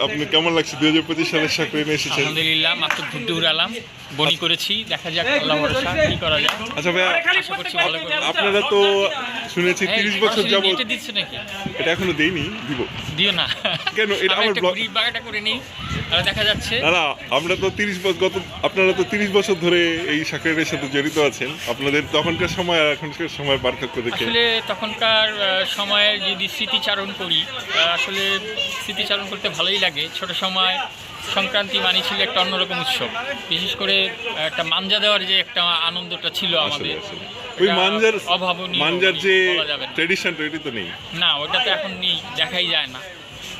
আপনি কেমন লাগছে 2025 সালের সাকরাইনে এসেছেন? আলহামদুলিল্লাহ, মাত্র ঘুরতে উড়ালাম, বনি করেছি, দেখা যাক আল্লাহ ভরসা কি করা যায়। আচ্ছা ভাইয়া, আশা করছি ভালো করব। আপনারা তো শুনেছি 30 বছর যাবত। এটা দিচ্ছে নাকি? এটা এখনো দেইনি, দিব। দিও না কেন? এটা আমার ব্লগ। ঘুরি বাগাটা করে নিই, আর দেখা যাচ্ছে। না না, আমরা তো 30 বছর আপনারা তো 30 বছর ধরে এই সাকরাইনের সাথে জড়িত আছেন। আপনাদের তখনকার সময় আর এখনকার সময় পার্থক্য দেখে আসলে তখনকার সময়ে যদি স্মৃতিচারণ করি, আসলে স্মৃতিচারণ করতে ভালোই লাগে। ছোট সময় সংক্রান্তি মানে ছিল একটা অন্যরকম উৎসব, বিশেষ করে একটা মাঞ্জা দেওয়ার যে একটা আনন্দটা ছিল আমাদের, ওই মাঞ্জার অভাবনীয়, মাঞ্জার যে বলা যাবে না। ট্র্যাডিশনটা এটি তো নেই না, ওটা তো এখন নেই, দেখাই যায় না।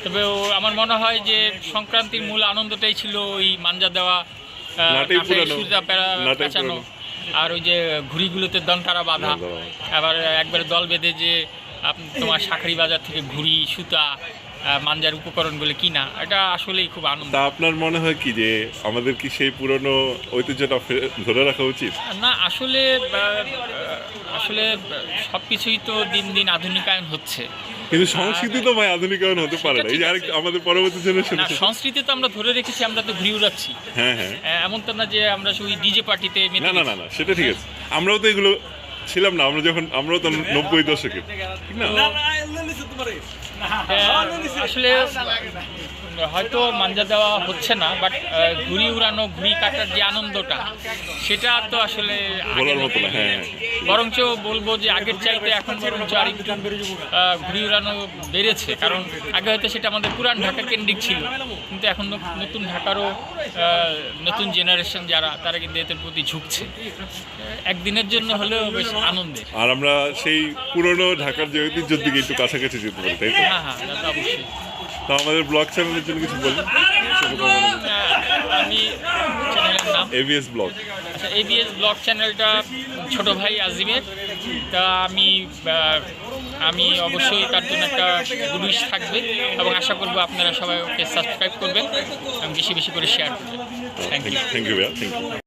তবে আমার মনে হয় যে সংক্রান্তির মূল আনন্দটাই ছিল ওই মাঞ্জা দেওয়া, নাটেই পুরানো, সুতা নাটেই পেঁচানো, পুরানো। আর ওই যে ঘুড়িগুলোতে দনটারা বাঁধা, আবার একবারে দল বেঁধে যে তোমার শাঁখারি বাজার থেকে ঘুড়ি, সুতা, মাঞ্জার উপকরণগুলো কিনা, এটা আসলেই খুব আনন্দ। তা আপনার মনে হয় কি যে আমাদের কি সেই পুরনো ঐতিহ্যটা ধরে রাখা উচিত? না, আসলে আসলে সব কিছুই তো দিন দিন আধুনিকায়ন হচ্ছে, কিন্তু সংস্কৃতি তো ভাই আধুনিকায়ন হতে পারে না। এই যে আরেক আমাদের পরবর্তী জেনারেশন। না, সংস্কৃতি তো আমরা ধরে রেখেছি, আমরা তো ঘুরে উড়াচ্ছি। হ্যাঁ হ্যাঁ, এমন তো না যে আমরা শুধু ডিজে পার্টিতে না না না না, সেটা ঠিক আছে। আমরাও তো এগুলো ছিলাম না, আমরাও তো 90 দশকে, ঠিক না? আসলে হয়তো মাঞ্জা দেওয়া হচ্ছে না, বাট ঘুড়ি উড়ানো, ঘুড়ি কাটার যে আনন্দটা, সেটা তো আসলে বলার মতো না। হ্যাঁ, বরঞ্চ বলবো যে আগের চাইতে এখন বরঞ্চ আরেকটু ঘুড়ি উড়ানো বেড়েছে, কারণ আগে হয়তো সেটা আমাদের পুরান ঢাকা কেন্দ্রিক ছিল, কিন্তু এখন নতুন ঢাকারও নতুন জেনারেশন যারা, তারা কিন্তু এদের প্রতি ঝুঁকছে। একদিনের জন্য হলেও বেশ আনন্দের। আর আমরা সেই পুরনো ঢাকার যে ঐতিহ্যের দিকে একটু কাছাকাছি যেতে পারি, তাই তো? হ্যাঁ হ্যাঁ, তা তো অবশ্যই। তো আমাদের ব্লগ চ্যানেলের জন্য কিছু বলুন। আমি চ্যানেলের নাম এবিএস ব্লগ। আচ্ছা, এবিএস ব্লগ চ্যানেলটা ছোট ভাই আজিমের। তা আমি অবশ্যই তার জন্য একটা গুড উইশ থাকবে, এবং আশা করবো আপনারা সবাই ওকে সাবস্ক্রাইব করবেন এবং বেশি বেশি করে শেয়ার করবেন। Thank you. থ্যাংক ইউ ভাইয়া, থ্যাংক ইউ।